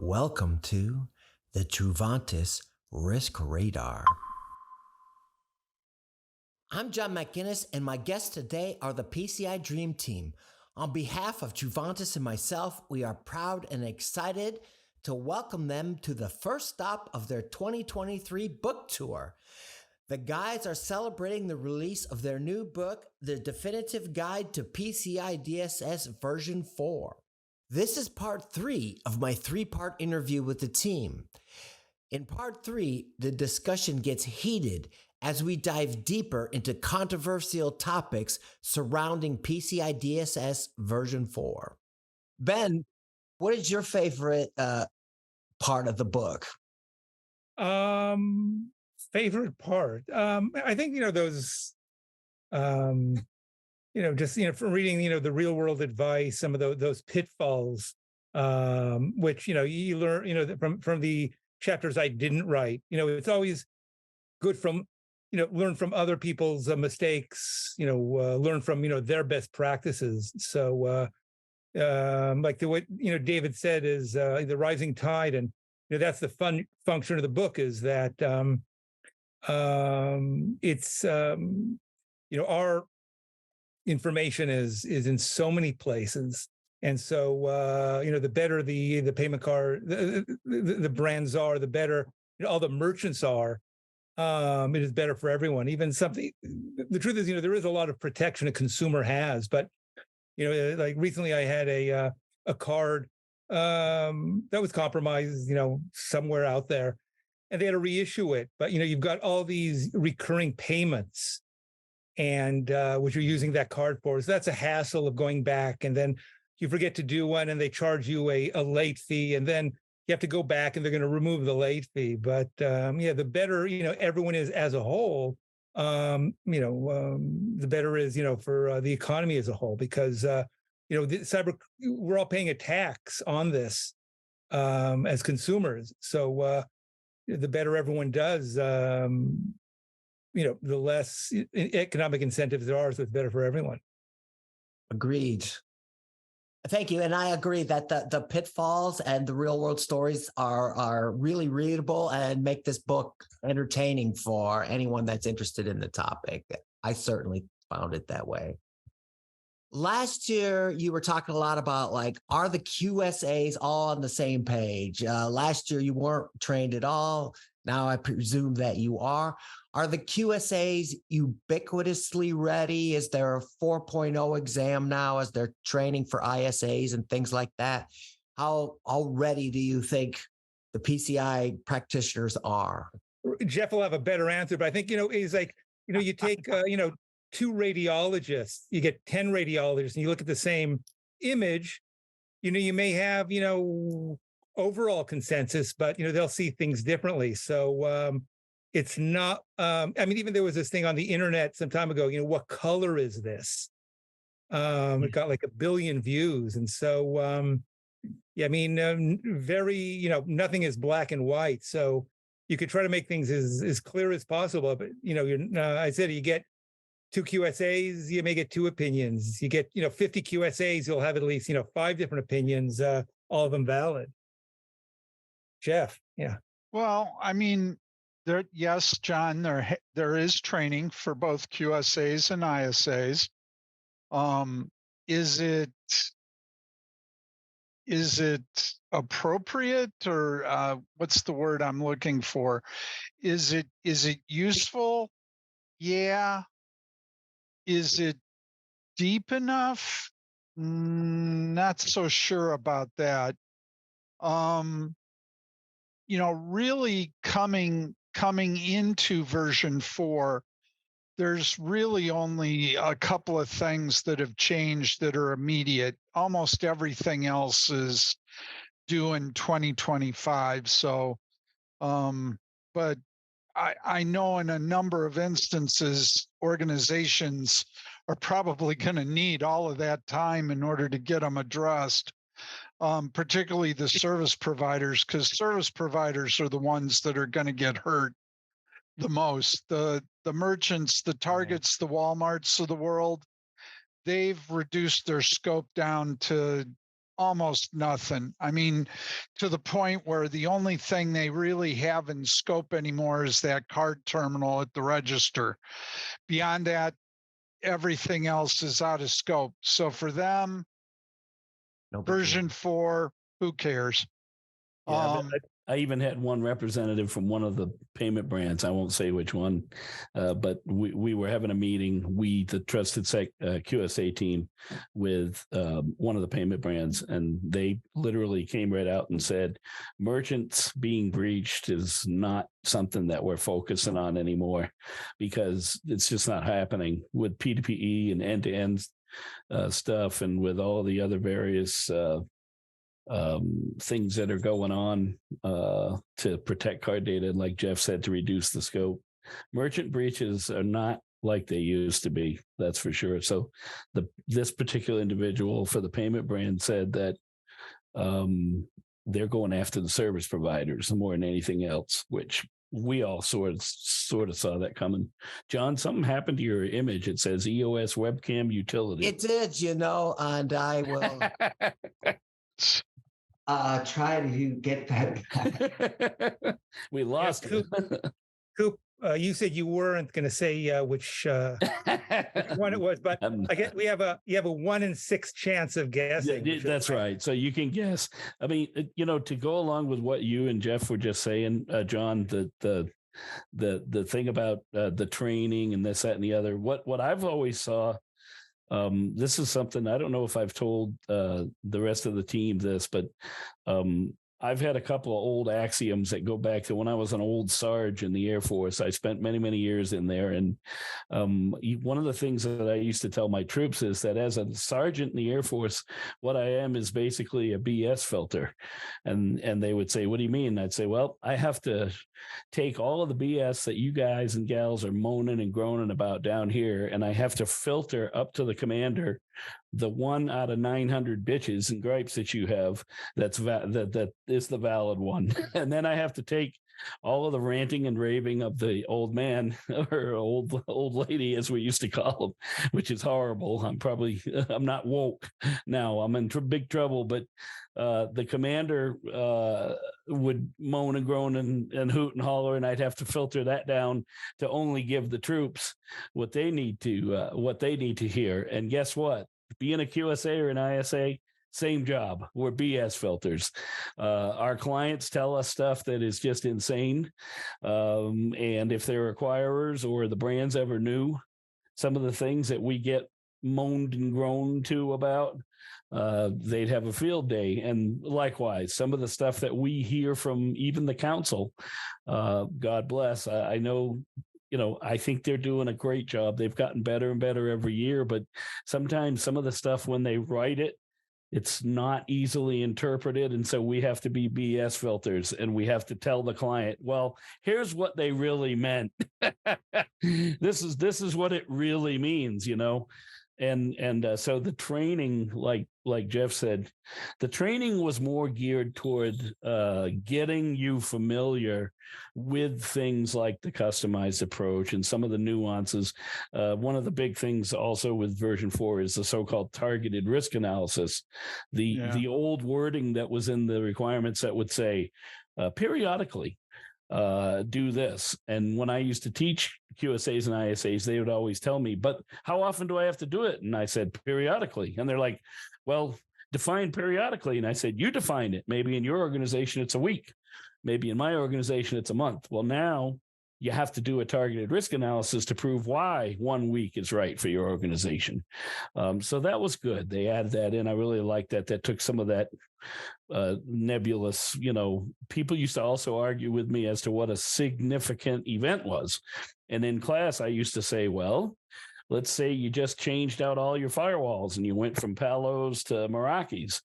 Welcome to the Truvantis Risk Radar. I'm John McGinnis, and my guests today are the PCI Dream Team. On behalf of Truvantis and myself, we are proud and excited to welcome them to the first stop of their 2023 book tour. The guys are celebrating the release of their new book, The Definitive Guide to PCI DSS version 4. This is part 3 of my 3-part interview with the team. In part 3, the discussion gets heated as we dive deeper into controversial topics surrounding PCI DSS version 4. Ben, what is your favorite part of the book? Favorite part? I think, those, from reading, the real world advice, some of those pitfalls, which, you learn, from the chapters I didn't write. It's always good from, learn from other people's mistakes, learn from, their best practices. So, like what, David said is the rising tide. And, that's the fun function of the book, is that it's, our information is in so many places. And so, the better the payment card, the brands are, the better all the merchants are. It is better for everyone. Even something. The truth is, there is a lot of protection a consumer has, but like recently, I had a card that was compromised, somewhere out there, and they had to reissue it. But you've got all these recurring payments, and which you're using that card for. So that's a hassle of going back, and then you forget to do one, and they charge you a late fee, and then you have to go back, and they're going to remove the late fee. But the better everyone is as a whole, the better is for the economy as a whole, because we're all paying a tax on this as consumers. So the better everyone does, the less economic incentives there are, so it's better for everyone. Agreed. Thank you. And I agree that the pitfalls and the real world stories are really readable and make this book entertaining for anyone that's interested in the topic. I certainly found it that way. Last year, you were talking a lot about, are the QSAs all on the same page? Last year, you weren't trained at all. Now, I presume that you are. Are the QSAs ubiquitously ready? Is there a 4.0 exam now as they're training for ISAs and things like that? How ready do you think the PCI practitioners are? Jeff will have a better answer, but I think, is like, you take, 2 radiologists, you get 10 radiologists, and you look at the same image, you may have, overall consensus, but, they'll see things differently. So it's not, even there was this thing on the internet some time ago, what color is this? It got like 1 billion views. And so, very, nothing is black and white. So you could try to make things as clear as possible. But, I said, you get 2 QSAs, you may get 2 opinions. You get, 50 QSAs, you'll have at least, 5 different opinions, all of them valid. Jeff, yeah. Well, yes, John, there is training for both QSAs and ISAs. Is it appropriate, or what's the word I'm looking for? Is it useful? Yeah. Is it deep enough? Not so sure about that. Really coming into version 4, there's really only a couple of things that have changed that are immediate. Almost everything else is due in 2025. So, but I know in a number of instances, organizations are probably going to need all of that time in order to get them addressed, particularly the service providers, because service providers are the ones that are going to get hurt the most. The merchants, the Targets, the Walmarts of the world, they've reduced their scope down to almost nothing. I mean, to the point where the only thing they really have in scope anymore is that card terminal at the register. Beyond that, everything else is out of scope. So for them, No big deal. version 4, who cares? Yeah, I even had one representative from one of the payment brands. I won't say which one, but we were having a meeting, the trusted QSA team with one of the payment brands, and they literally came right out and said, merchants being breached is not something that we're focusing on anymore, because it's just not happening with P2PE and end-to-end stuff, and with all the other various things that are going on to protect card data, like Jeff said, to reduce the scope. Merchant breaches are not like they used to be, that's for sure. So this particular individual for the payment brand said that they're going after the service providers more than anything else, which we all sort of saw that coming. John, something happened to your image. It says EOS webcam utility. It did, and I will try to get that back. We lost it. Coop, you said you weren't going to say which one it was, but I guess you have a 1 in 6 chance of guessing. Yeah, that's right. So you can guess. I mean, to go along with what you and Jeff were just saying, John, the thing about the training and this, that, and the other. What I've always saw. This is something I don't know if I've told the rest of the team this, but I've had a couple of old axioms that go back to when I was an old Sarge in the Air Force. I spent many, many years in there. And one of the things that I used to tell my troops is that as a sergeant in the Air Force, what I am is basically a BS filter. And they would say, what do you mean? I'd say, well, I have to take all of the BS that you guys and gals are moaning and groaning about down here, and I have to filter up to the commander the 1 out of 900 bitches and gripes that you have that is the valid one. And then I have to take all of the ranting and raving of the old man or old lady, as we used to call them, which is horrible. I'm not woke now. I'm in big trouble. But the commander would moan and groan and hoot and holler, and I'd have to filter that down to only give the troops what they need to hear. And guess what? Being a QSA or an ISA, same job. We're BS filters. Our clients tell us stuff that is just insane. And if their acquirers or the brands ever knew some of the things that we get moaned and groaned to about, they'd have a field day. And likewise, some of the stuff that we hear from even the council, God bless, I know, I think they're doing a great job. They've gotten better and better every year, but sometimes some of the stuff when they write it, it's not easily interpreted. And so we have to be BS filters, and we have to tell the client, well, here's what they really meant. This is what it really means, And so the training, like Jeff said, the training was more geared toward getting you familiar with things like the customized approach and some of the nuances. One of the big things also with version 4 is the so-called targeted risk analysis. The old wording that was in the requirements that would say periodically do this. And when I used to teach QSAs and ISAs, they would always tell me, but how often do I have to do it? And I said, periodically. And they're like, well, define periodically. And I said, you define it. Maybe in your organization, it's a week. Maybe in my organization, it's a month. Well, now you have to do a targeted risk analysis to prove why 1 week is right for your organization. So that was good. They added that in. I really liked that. That took some of that nebulous, people used to also argue with me as to what a significant event was. And in class, I used to say, well, let's say you just changed out all your firewalls and you went from Palos to Meraki's.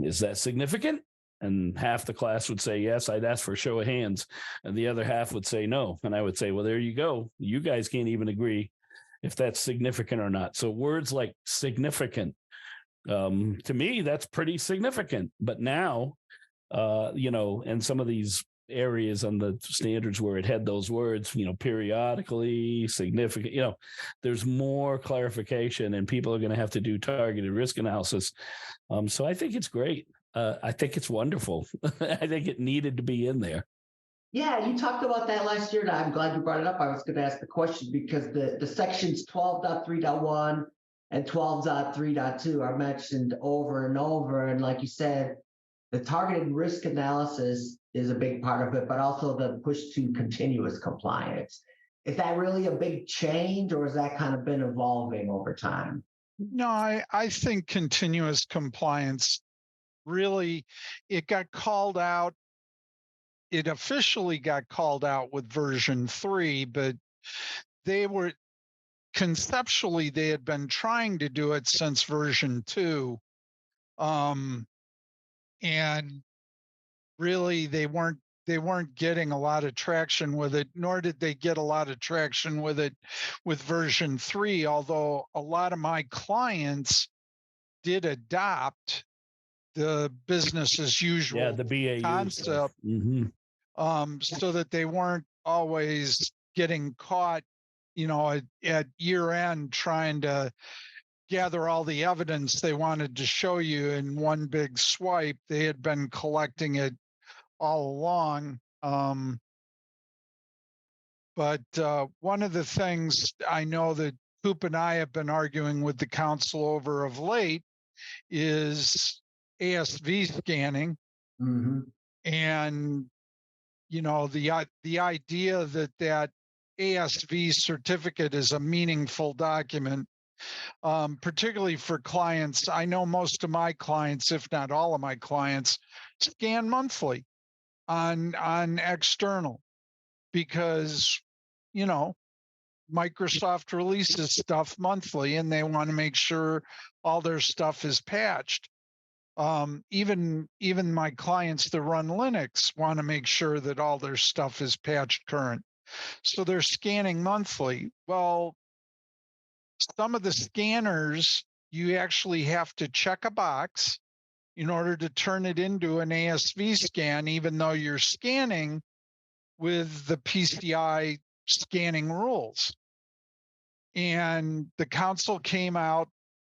Is that significant? And half the class would say yes. I'd ask for a show of hands, and the other half would say no. And I would say, well, there you go. You guys can't even agree if that's significant or not. So words like significant, to me, that's pretty significant. But now, and some of these areas on the standards where it had those words, periodically, significant, there's more clarification, and people are going to have to do targeted risk analysis. So I think it's great. I think it's wonderful. I think it needed to be in there. Yeah, you talked about that last year, and I'm glad you brought it up. I was going to ask the question because the sections 12.3.1 and 12.3.2 are mentioned over and over. And like you said, the targeted risk analysis is a big part of it, but also the push to continuous compliance. Is that really a big change, or has that kind of been evolving over time? No, I think continuous compliance really, it got called out. It officially got called out with version 3, but they were conceptually, they had been trying to do it since version 2. And really they weren't getting a lot of traction with it, nor did they get a lot of traction with it with version 3, although a lot of my clients did adopt the business as usual the BAU concept. So that they weren't always getting caught, at year end trying to gather all the evidence they wanted to show you in one big swipe. They had been collecting it all along. But one of the things I know that Coop and I have been arguing with the council over of late is ASV scanning. And the idea that ASV certificate is a meaningful document, particularly for clients. I know most of my clients, if not all of my clients, scan monthly on external because, Microsoft releases stuff monthly and they want to make sure all their stuff is patched. Even my clients that run Linux want to make sure that all their stuff is patched current. So they're scanning monthly. Well, some of the scanners, you actually have to check a box in order to turn it into an ASV scan, even though you're scanning with the PCI scanning rules. And the council came out,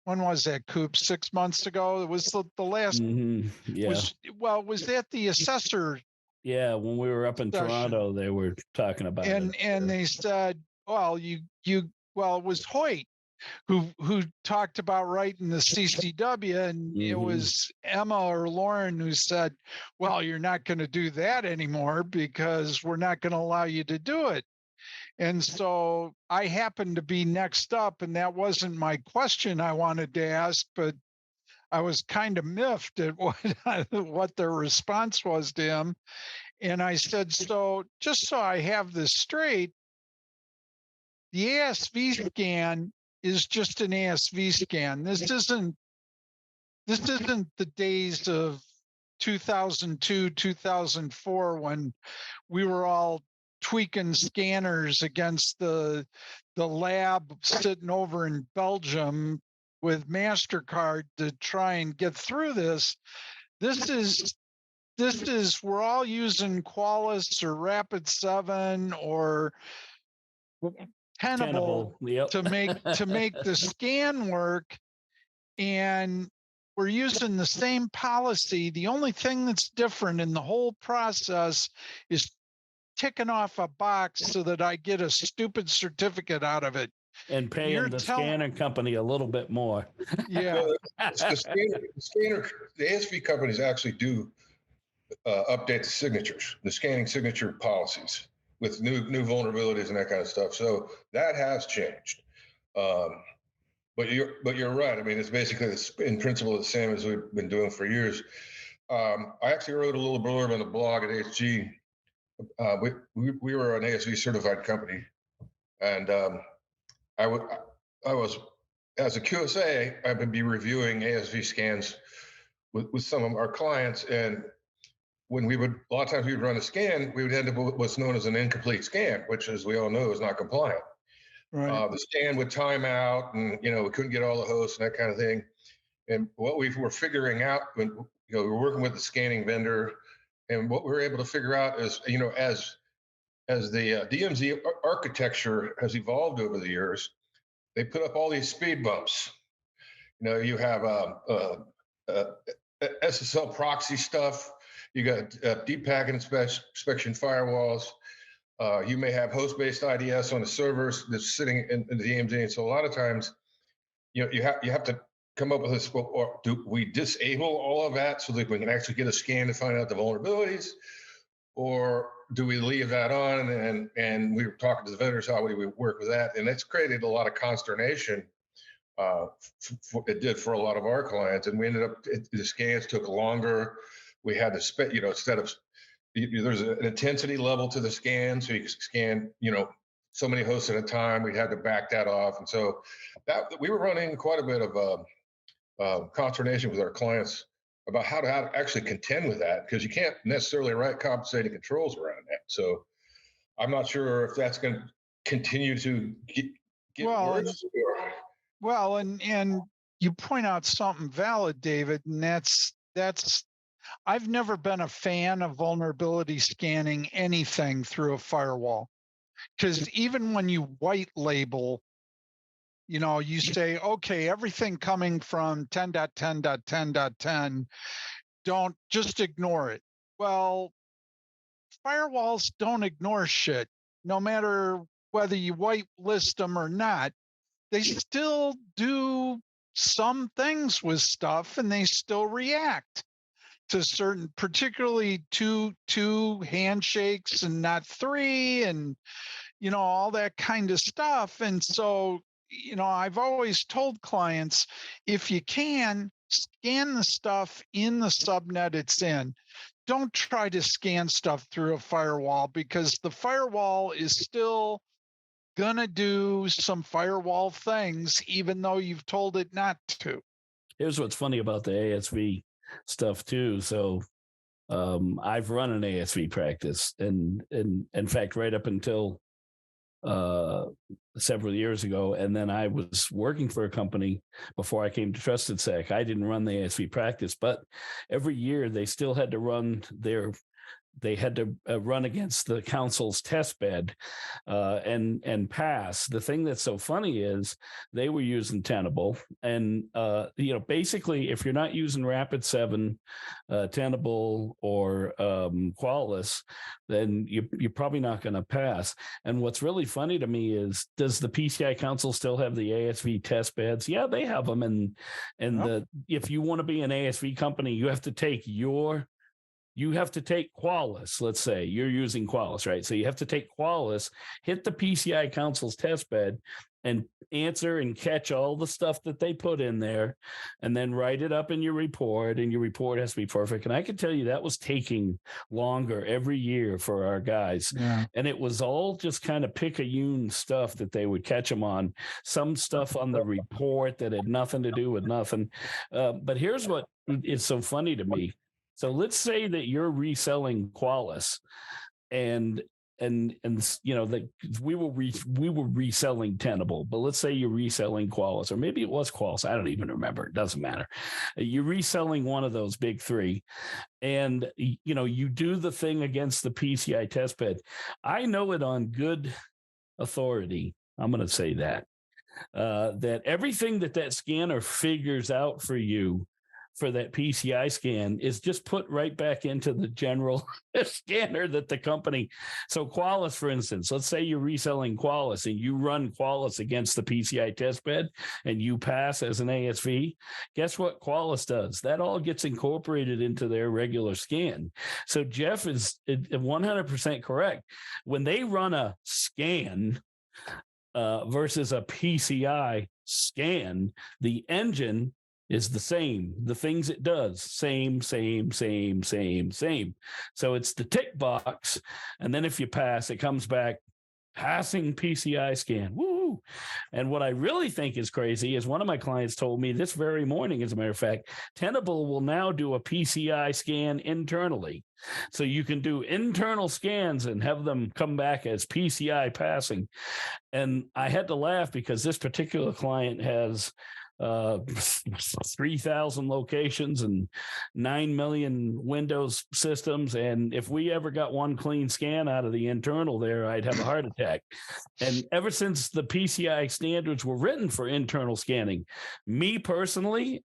when was that, Coop? 6 months ago? It was the last. Was that the assessor? Yeah, when we were up in Toronto, they were talking about it. And they said, well, it was Hoyt who talked about writing the CCW, and it was Emma or Lauren who said, well, you're not going to do that anymore because we're not going to allow you to do it. And so I happened to be next up, and that wasn't my question I wanted to ask, but I was kind of miffed at what their response was to him. And I said, so just so I have this straight, the ASV scan is just an ASV scan. This isn't the days of 2002, 2004 when we were all tweaking scanners against the lab sitting over in Belgium with MasterCard to try and get through this. This is we're all using Qualys or Rapid7 or Tenable to make the scan work, and we're using the same policy. The only thing that's different in the whole process is ticking off a box so that I get a stupid certificate out of it. And paying the scanner company a little bit more. Yeah. Well, the ASV companies actually do update the signatures, the scanning signature policies with new vulnerabilities and that kind of stuff. So that has changed. But you're right. I mean, it's basically in principle the same as we've been doing for years. I actually wrote a little blurb on the blog at HG. We were an ASV certified company, and I was, as a QSA, I would be reviewing ASV scans with some of our clients, and when a lot of times we would run a scan, we would end up with what's known as an incomplete scan, which, as we all know, is not compliant. Right. The scan would time out, and we couldn't get all the hosts and that kind of thing. And what we were figuring out when we were working with the scanning vendor, And what we're able to figure out is, as the DMZ architecture has evolved over the years, they put up all these speed bumps. You have SSL proxy stuff. You got deep packet inspection firewalls. You may have host-based IDS on the servers that's sitting in the DMZ. And so a lot of times, you have to come up with this. Or do we disable all of that so that we can actually get a scan to find out the vulnerabilities, or do we leave that on? And we were talking to the vendors how we work with that, and it's created a lot of consternation. It did for a lot of our clients, and we ended up the scans took longer. We had to spend, instead of there's an intensity level to the scan, so you can scan, so many hosts at a time. We had to back that off, and so that we were running quite a bit of consternation with our clients about how to actually contend with that, because you can't necessarily write compensating controls around that. So I'm not sure if that's going to continue to get worse. Well, and you point out something valid, David, and that's I've never been a fan of vulnerability scanning anything through a firewall, because even when you white label, you say, okay, everything coming from 10.10.10.10, don't just ignore it. Well, firewalls don't ignore shit, no matter whether you whitelist them or not. They still do some things with stuff, and they still react to certain, particularly two handshakes and not three, and all that kind of stuff. And so, I've always told clients, if you can, scan the stuff in the subnet it's in. Don't try to scan stuff through a firewall, because the firewall is still gonna do some firewall things, even though you've told it not to. Here's what's funny about the ASV stuff too. So I've run an ASV practice, and in fact, right up until several years ago, and then I was working for a company before I came to Trusted Sec. I didn't run the ASV practice, but every year they still had to run run against the council's test bed and pass. The thing that's so funny is they were using Tenable, and basically, if you're not using Rapid7, Tenable, or Qualys, then you're probably not going to pass. And what's really funny to me is, does the PCI Council still have the ASV test beds? Yeah, they have them, and if you want to be an ASV company, you have to take Qualys. Let's say you're using Qualys, right? So you have to take Qualys, hit the PCI Council's test bed, and answer and catch all the stuff that they put in there, and then write it up in your report, and your report has to be perfect. And I can tell you that was taking longer every year for our guys. Yeah. And it was all just kind of picayune stuff that they would catch them on, some stuff on the report that had nothing to do with nothing. But here's what is so funny to me. So let's say that you're reselling Qualys, and we were reselling Tenable, but let's say you're reselling Qualys, or maybe it was Qualys. I don't even remember. It doesn't matter. You're reselling one of those big three, and you do the thing against the PCI testbed. I know it on good authority. I'm going to say that everything that scanner figures out for you for that PCI scan is just put right back into the general scanner that the company. So Qualys, for instance, let's say you're reselling Qualys and you run Qualys against the PCI testbed and you pass as an ASV. Guess what Qualys does? That all gets incorporated into their regular scan. So Jeff is 100% correct. When they run a scan versus a PCI scan, the engine is the same. The things it does, same. So it's the tick box. And then if you pass, it comes back passing PCI scan. Woo! And what I really think is crazy is one of my clients told me this very morning, as a matter of fact, Tenable will now do a PCI scan internally. So you can do internal scans and have them come back as PCI passing. And I had to laugh because this particular client has 3,000 locations and 9 million Windows systems. And if we ever got one clean scan out of the internal there, I'd have a heart attack. And ever since the PCI standards were written for internal scanning, me personally,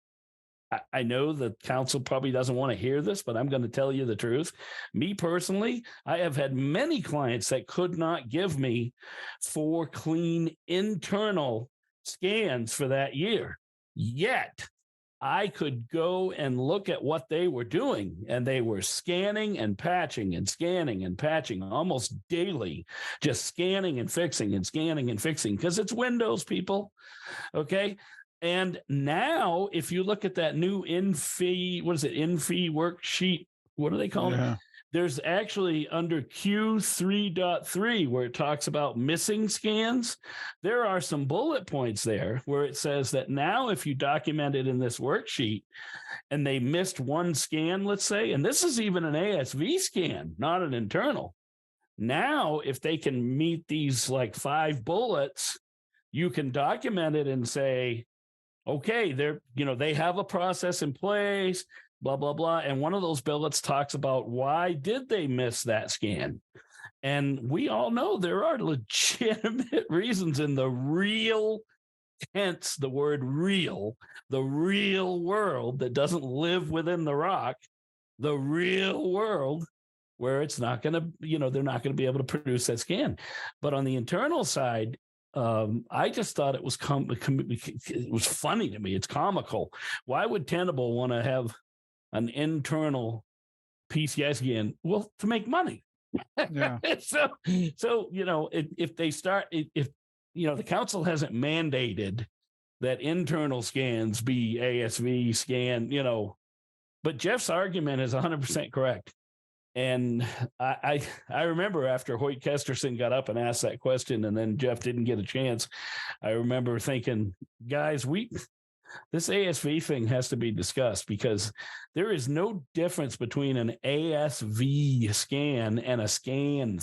I know the council probably doesn't want to hear this, but I'm going to tell you the truth. Me personally, I have had many clients that could not give me 4 clean internal scans for that year. Yet I could go and look at what they were doing, and they were scanning and patching and scanning and patching almost daily, just scanning and fixing and scanning and fixing, because it's Windows, people. Okay. And now, if you look at that new INFI, what is it? INFI worksheet. What do they call it? There's actually under Q3.3 where it talks about missing scans. There are some bullet points there where it says that now if you document it in this worksheet and they missed one scan, let's say, and this is even an ASV scan, not an internal. Now, if they can meet these like 5 bullets, you can document it and say, okay, they have a process in place, blah, blah, blah. And one of those bullets talks about why did they miss that scan? And we all know there are legitimate reasons in the real, hence the word real, the real world that doesn't live within the rock, the real world where it's not going to, they're not going to be able to produce that scan. But on the internal side, I just thought it was it was funny to me. It's comical. Why would Tenable want to have an internal PCI scan? Well, to make money. Yeah. so if they start, if the council hasn't mandated that internal scans be ASV scan, but Jeff's argument is 100% correct. And I remember after Hoyt Kesterson got up and asked that question, and then Jeff didn't get a chance, I remember thinking, guys, this ASV thing has to be discussed, because there is no difference between an ASV scan and a scan,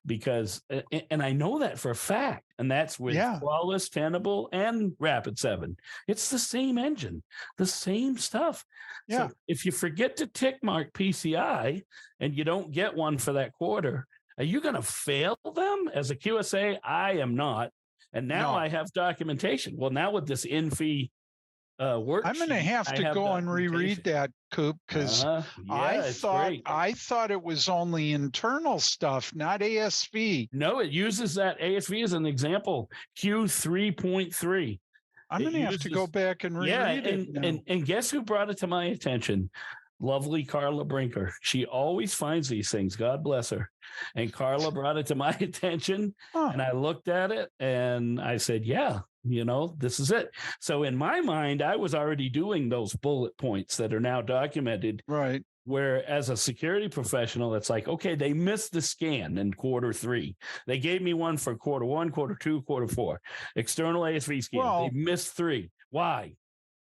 because, and I know that for a fact, and that's with Flawless, Tenable, and Rapid7. It's the same engine, the same stuff. Yeah. So if you forget to tick mark PCI and you don't get one for that quarter, are you going to fail them as a QSA? I am not. And now I have documentation. Well, now with this INFI worksheet, I'm going to have to go and reread that, Coop, because I thought it was only internal stuff, not ASV. No, it uses that ASV as an example. Q3.3. I'm going to have to go back and reread it. And guess who brought it to my attention? Lovely Carla Brinker. She always finds these things. God bless her. And Carla brought it to my attention, and I looked at it and I said, this is it. So in my mind, I was already doing those bullet points that are now documented. Right. Where as a security professional, it's like, okay, they missed the scan in Q3. They gave me one for Q1, Q2, Q4. External ASV scan. They missed 3. Why?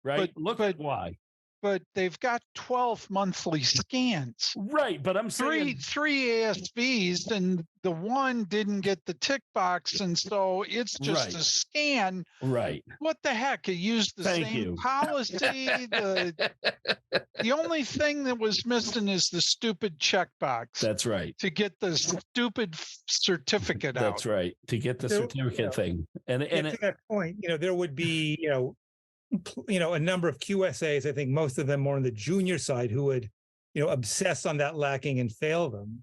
Right? Look at why. But they've got 12 monthly scans. Right, but I'm saying three ASVs, and the one didn't get the tick box, and so it's just a scan. Right. What the heck? It used the same policy. The only thing that was missing is the stupid checkbox. That's right. To get the stupid certificate out. That's right. To get the certificate thing. And to that point, there would be, a number of QSAs, I think most of them more on the junior side, who would, obsess on that lacking and fail them.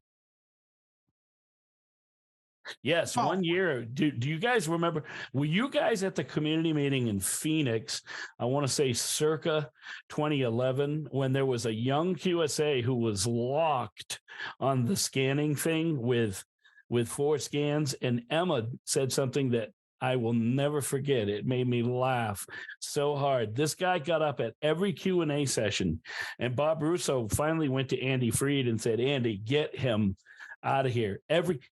Yes, 1 year. Do you guys remember? Were you guys at the community meeting in Phoenix? I want to say circa 2011, when there was a young QSA who was locked on the scanning thing with 4 scans, and Emma said something that I will never forget. It made me laugh so hard. This guy got up at every Q&A session, and Bob Russo finally went to Andy Freed and said, Andy, get him out of here.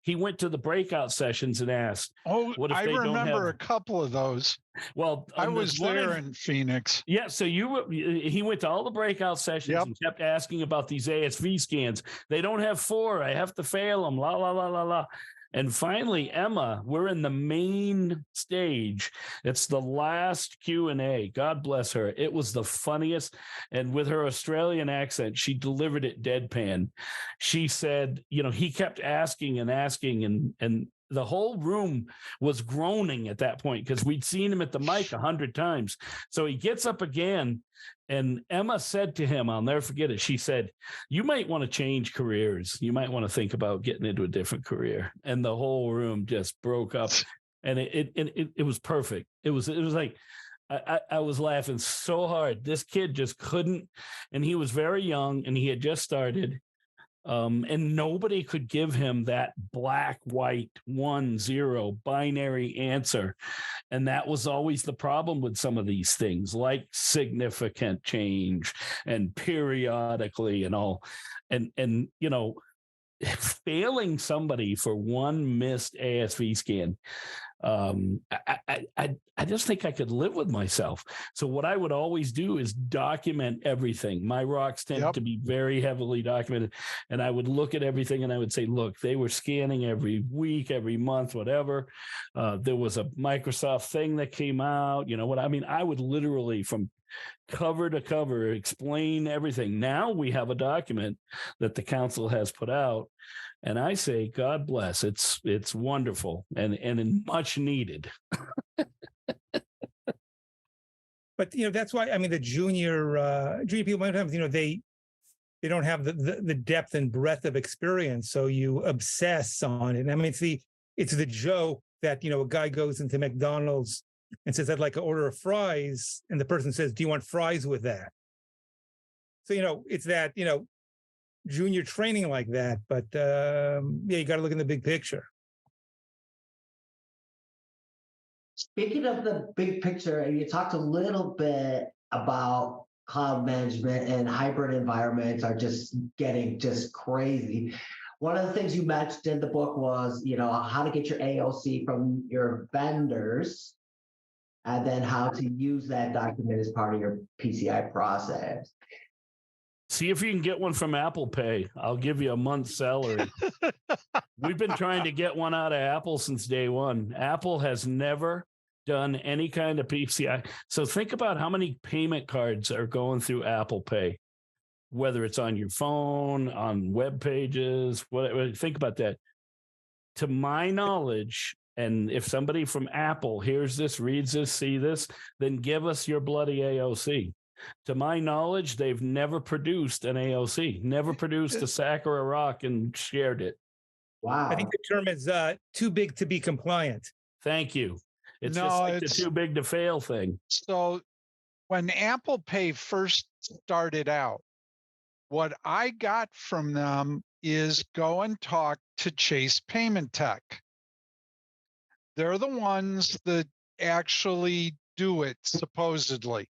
He went to the breakout sessions and asked, what if I remember a couple of those. Well, I was there in Phoenix. Yeah, so he went to all the breakout sessions and kept asking about these ASV scans. They don't have 4. I have to fail them. La la la la la. And finally, Emma, we're in the main stage. It's the last Q&A. God bless her. It was the funniest. And with her Australian accent, she delivered it deadpan. She said, he kept asking and asking, and the whole room was groaning at that point because we'd seen him at the mic 100 times. So he gets up again, and Emma said to him, I'll never forget it. She said, you might want to change careers. You might want to think about getting into a different career. And the whole room just broke up, and it was perfect. It was like, I was laughing so hard. This kid just couldn't, and he was very young and he had just started. And nobody could give him that black, white, 1-0 binary answer. And that was always the problem with some of these things, like significant change and periodically and all. And failing somebody for one missed ASV scan, I just think I could live with myself. So what I would always do is document everything. My rocks tend to be very heavily documented, and I would look at everything and I would say, look, they were scanning every week, every month, whatever. There was a Microsoft thing that came out. You know what I mean? I would literally, from cover to cover, explain everything. Now we have a document that the council has put out, and I say, God bless. It's wonderful and much needed. But that's why, I mean, the junior people, sometimes they don't have the depth and breadth of experience, so you obsess on it. I mean, it's the joke that a guy goes into McDonald's and says, I'd like an order of fries, and the person says, do you want fries with that? So it's that junior training like that. But you got to look in the big picture. Speaking of the big picture, you talked a little bit about cloud management and hybrid environments are just getting crazy. One of the things you mentioned in the book was, how to get your AOC from your vendors, and then how to use that document as part of your PCI process. See if you can get one from Apple Pay. I'll give you a month's salary. We've been trying to get one out of Apple since day one. Apple has never done any kind of PCI. So think about how many payment cards are going through Apple Pay, whether it's on your phone, on web pages, whatever. Think about that. To my knowledge, and if somebody from Apple hears this, reads this, see this, then give us your bloody AOC. To my knowledge, they've never produced an AOC, never produced a sack or a rock and shared it. Wow. I think the term is too big to be compliant. Thank you. It's just like the too big to fail thing. So when Apple Pay first started out, what I got from them is go and talk to Chase Payment Tech. They're the ones that actually do it, supposedly.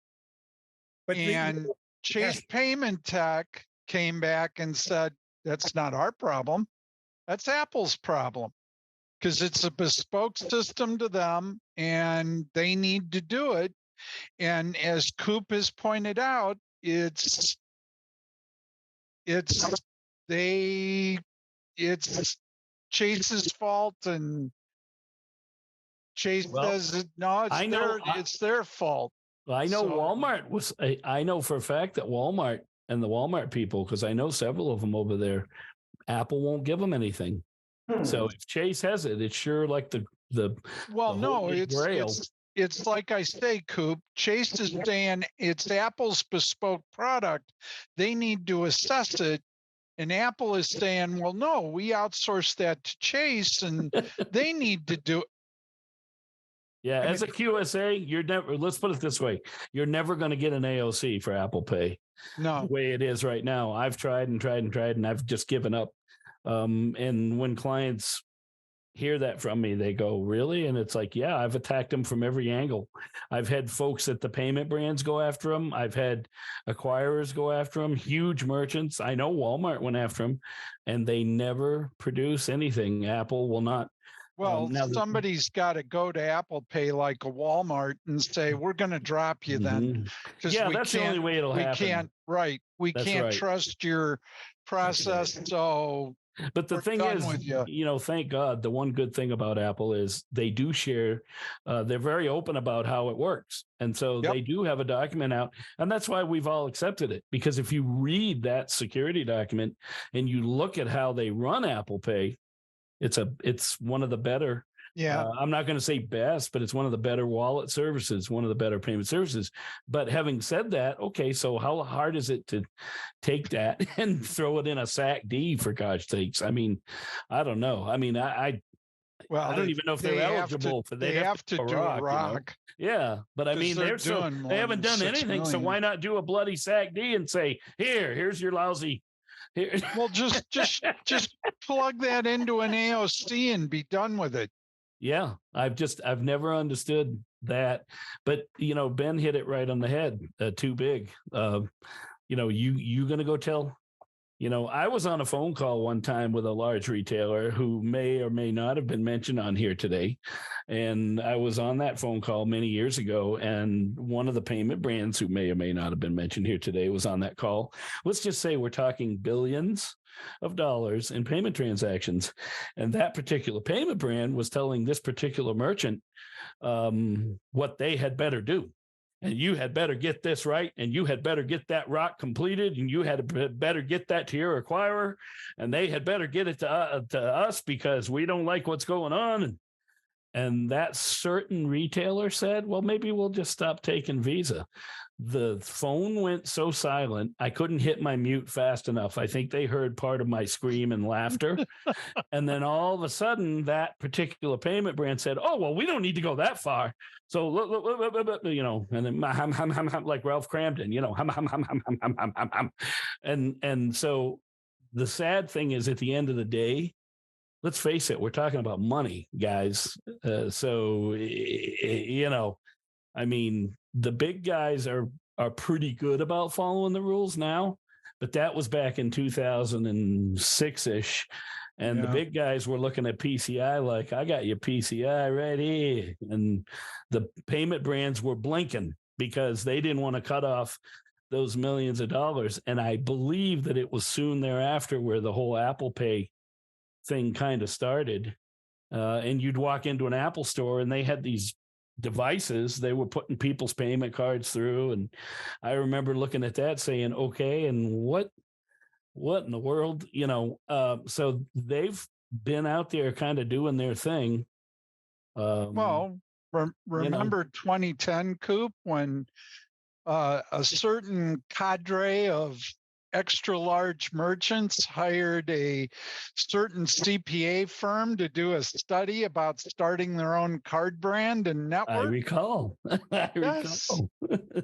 And Chase Payment Tech came back and said, that's not our problem. That's Apple's problem, because it's a bespoke system to them and they need to do it. And as Coop has pointed out, it's Chase's fault, and Chase says, no, it's their fault. I know Walmart I know for a fact that Walmart and the Walmart people, because I know several of them over there, Apple won't give them anything. So if Chase has it, it's sure like it's like I say, Coop. Chase is saying it's Apple's bespoke product. They need to assess it. And Apple is saying, well, no, we outsource that to Chase and they need to do it. Yeah, as a QSA, let's put it this way, you're never going to get an AOC for Apple Pay. No. The way it is right now. I've tried and I've just given up. And when clients hear that from me, they go, really? And it's like, yeah, I've attacked them from every angle. I've had folks at the payment brands go after them. I've had acquirers go after them, huge merchants. I know Walmart went after them, and they never produce anything. Apple will not. Well, somebody's got to go to Apple Pay like a Walmart and say, we're going to drop you then. Yeah, that's the only way it'll happen. We can't trust your process. So But the We're thing done is, with you. thank God, the one good thing about Apple is they do share, they're very open about how it works. And so Yep. they do have a document out. And that's why we've all accepted it. Because if you read that security document and you look at how they run Apple Pay, it's one of the better. Yeah. I'm not going to say best, but it's one of the better wallet services, one of the better payment services. But having said that, okay, so how hard is it to take that and throw it in a SAC-D, for God's sakes? I mean, I don't know. I mean, I don't even know if they're eligible for that. They have to do a rock. Yeah, but I mean, they haven't done anything. So why not do a bloody SAC-D and say, here's your lousy. Here. Well, just plug that into an AOC and be done with it. Yeah, I've never understood that, but Ben hit it right on the head. Too big. You gonna go tell? I was on a phone call one time with a large retailer who may or may not have been mentioned on here today, and I was on that phone call many years ago. And one of the payment brands who may or may not have been mentioned here today was on that call. Let's just say we're talking billions of dollars in payment transactions. And that particular payment brand was telling this particular merchant what they had better do. And you had better get this right. And you had better get that rock completed. And you had better get that to your acquirer. And they had better get it to us because we don't like what's going on. And that certain retailer said, well, maybe we'll just stop taking Visa. The phone went so silent, I couldn't hit my mute fast enough. I think they heard part of my scream and laughter. And then all of a sudden, that particular payment brand said, oh, well, we don't need to go that far. So, look, and then like Ralph Cramden, And so the sad thing is, at the end of the day, let's face it, we're talking about money, guys. I mean, the big guys are pretty good about following the rules now, but that was back in 2006-ish. And the big guys were looking at PCI like, I got your PCI right here. And the payment brands were blinking because they didn't want to cut off those millions of dollars. And I believe that it was soon thereafter where the whole Apple Pay thing kind of started. And you'd walk into an Apple store and they had these devices they were putting people's payment cards through. And I remember looking at that saying, okay, and what in the world, so they've been out there kind of doing their thing. Remember 2010, Coop, when a certain cadre of extra large merchants hired a certain CPA firm to do a study about starting their own card brand and network. I recall.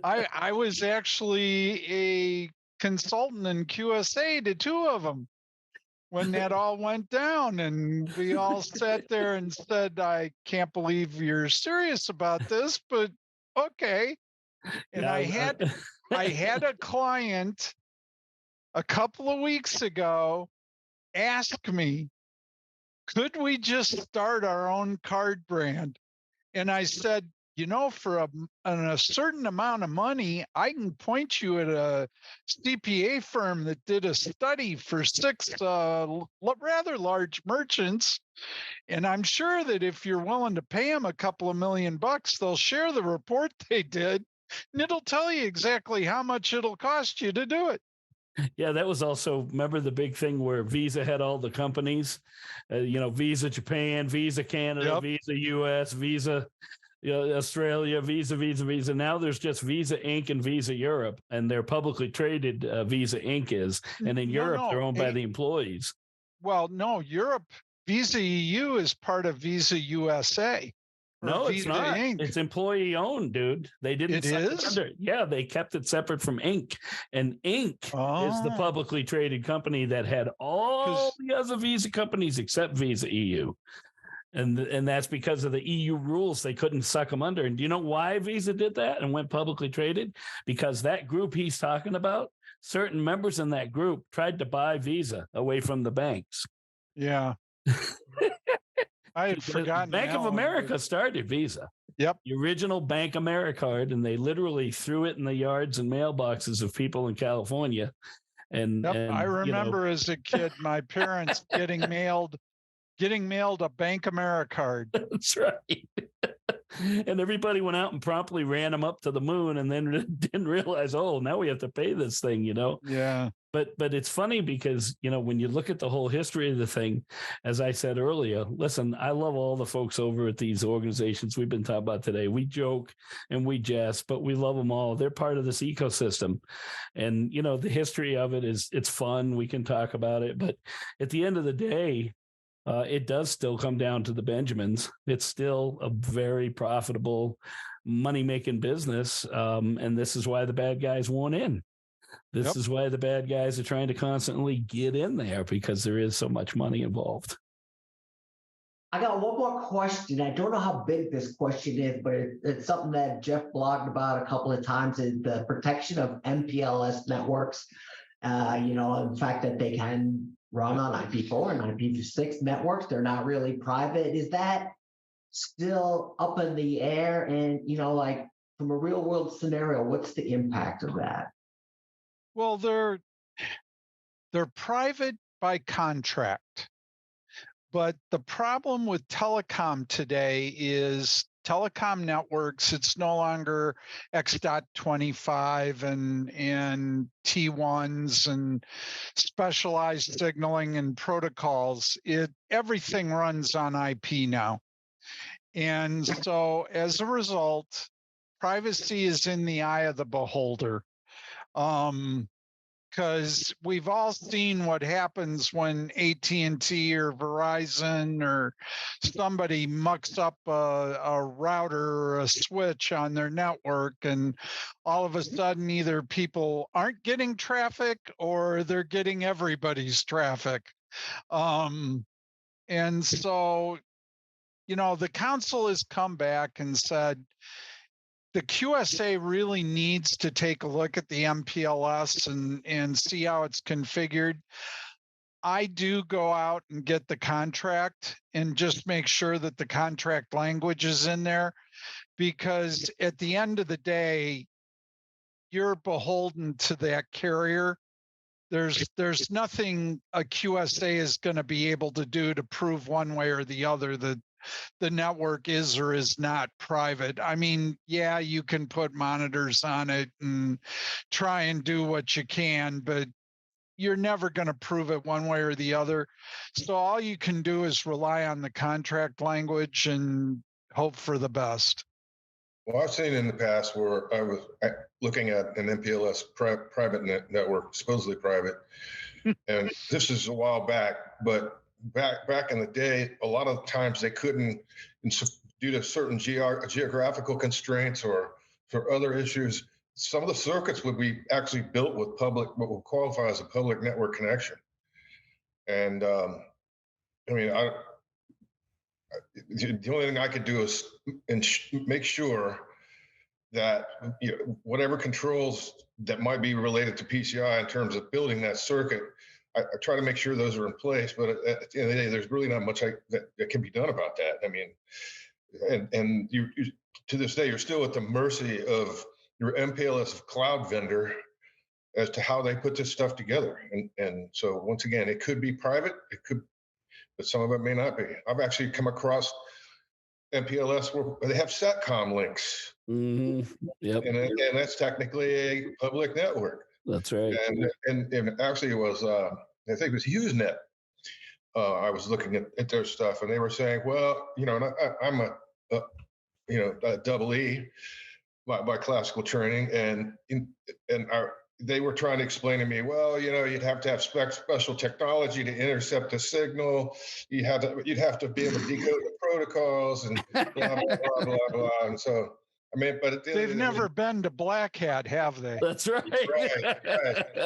I was actually a consultant in QSA to two of them when that all went down, and we all sat there and said, I can't believe you're serious about this, but okay. And I had a client a couple of weeks ago ask me, could we just start our own card brand? And I said, for a certain amount of money, I can point you at a CPA firm that did a study for 6 rather large merchants. And I'm sure that if you're willing to pay them a couple of $1 million, they'll share the report they did, and it'll tell you exactly how much it'll cost you to do it. Yeah, that was also, remember the big thing where Visa had all the companies, Visa Japan, Visa Canada, Visa US, Visa Australia, Visa. Now there's just Visa Inc. and Visa Europe, and they're publicly traded. Visa Inc. is, and in Europe they're owned by the employees. Well, no, Europe, Visa EU is part of Visa USA. No, it's not. Inc. It's employee owned, dude. They didn't. It is? Yeah, they kept it separate from Inc. And Inc. is the publicly traded company that had all the other Visa companies except Visa EU. And that's because of the EU rules. They couldn't suck them under. And do you know why Visa did that and went publicly traded? Because that group he's talking about, certain members in that group tried to buy Visa away from the banks. Yeah. I had forgotten. Bank of America started Visa. Yep. The original Bank America card, and they literally threw it in the yards and mailboxes of people in California. And, Yep, and I you know, remember as a kid, my parents getting mailed a Bank America card. that's right. And everybody went out and promptly ran them up to the moon, and then didn't realize, oh, now we have to pay this thing, you know? Yeah. But it's funny because, you know, when you look at the whole history of the thing, as I said earlier, listen, I love all the folks over at these organizations we've been talking about today. We joke and we jest, but we love them all. They're part of this ecosystem. And, you know, the history of it it's fun. We can talk about it. But at the end of the day, it does still come down to the Benjamins. It's still a very profitable, money-making business. And this is why the bad guys won't in. This Yep. is why the bad guys are trying to constantly get in there, because there is so much money involved. I got one more question. I don't know how big this question is, but it's something that Jeff blogged about a couple of times, is the protection of MPLS networks. In fact, that they can run on IP4 and IP6 networks. They're not really private. Is that still up in the air? And, like from a real world scenario, what's the impact of that? Well, they're private by contract. But the problem with telecom today is telecom networks, it's no longer X.25 and T1s and specialized signaling and protocols. Everything runs on IP now. And so as a result, privacy is in the eye of the beholder. Because we've all seen what happens when AT&T or Verizon or somebody mucks up a router or a switch on their network, and all of a sudden either people aren't getting traffic or they're getting everybody's traffic. And so, the council has come back and said, the QSA really needs to take a look at the MPLS and see how it's configured. I do go out and get the contract and just make sure that the contract language is in there, because at the end of the day, you're beholden to that carrier. There's nothing a QSA is going to be able to do to prove one way or the other that the network is or is not private. I mean, yeah, you can put monitors on it and try and do what you can, but you're never going to prove it one way or the other. So all you can do is rely on the contract language and hope for the best. Well, I've seen in the past where I was looking at an MPLS private network, supposedly private, and this is a while back, but back in the day, a lot of times they couldn't, due to certain geographical constraints or for other issues, some of the circuits would be actually built with what would qualify as a public network connection. And the only thing I could do is make sure that whatever controls that might be related to PCI in terms of building that circuit, I try to make sure those are in place. But at the end of the day, there's really not much that can be done about that. I mean, and you to this day, you're still at the mercy of your MPLS cloud vendor as to how they put this stuff together. And so once again, it could be private, it could, but some of it may not be. I've actually come across MPLS where they have SATCOM links. Mm-hmm. Yep. And that's technically a public network. That's right. And actually it was, I think it was HughesNet. I was looking at their stuff and they were saying, well, I'm a double E by classical training. They were trying to explain to me, well, you'd have to have special technology to intercept the signal. You'd have to be able to decode the protocols and blah, blah, blah, blah, blah. And so, I mean, but they've never been to Black Hat, have they? That's right. Right. So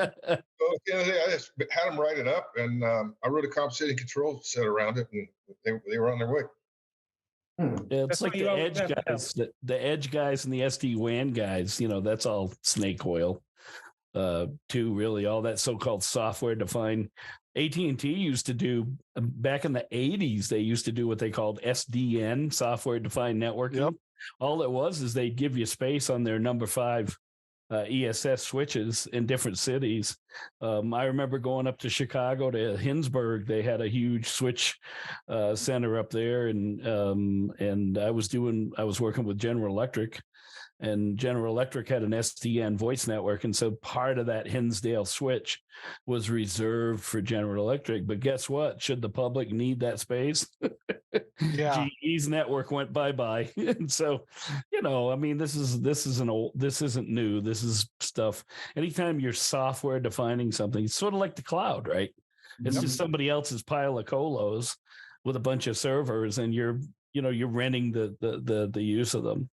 at the end of the day, I just had them write it up, and I wrote a compensating control set around it, and they were on their way. Yeah, it's like the edge guys, the edge guys and the SD-WAN guys. That's all snake oil. To really all that so-called software defined. AT&T used to do, back in the 80s, they used to do what they called SDN, software defined networking. Yep. All it was is they'd give you space on their number 5 ESS switches in different cities. I remember going up to Chicago to Hinsburg. They had a huge switch center up there, and I was working with General Electric, and General Electric had an SDN voice network, and so part of that Hinsdale switch was reserved for General Electric. But guess what? Should the public need that space? Yeah. GE's network went bye-bye. And so, I mean, this isn't new. This is stuff. Anytime you're software defining something, it's sort of like the cloud, right? It's just somebody else's pile of colos with a bunch of servers, and you're renting the use of them.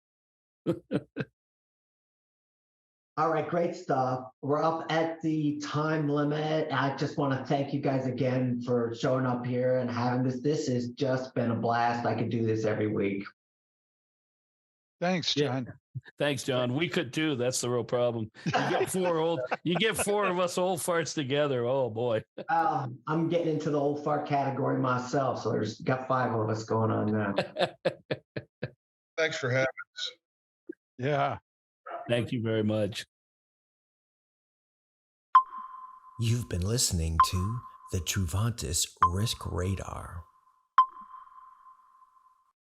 All right, great stuff. We're up at the time limit. I just want to thank you guys again for showing up here and having this. This has just been a blast. I could do this every week. Thanks, John. Thanks, John. We could too. That's the real problem. You get four of us old farts together. Oh boy. I'm getting into the old fart category myself, so there's got 5 of us going on now. Thanks for having us. Yeah. Thank you very much. You've been listening to the Truvantis Risk Radar.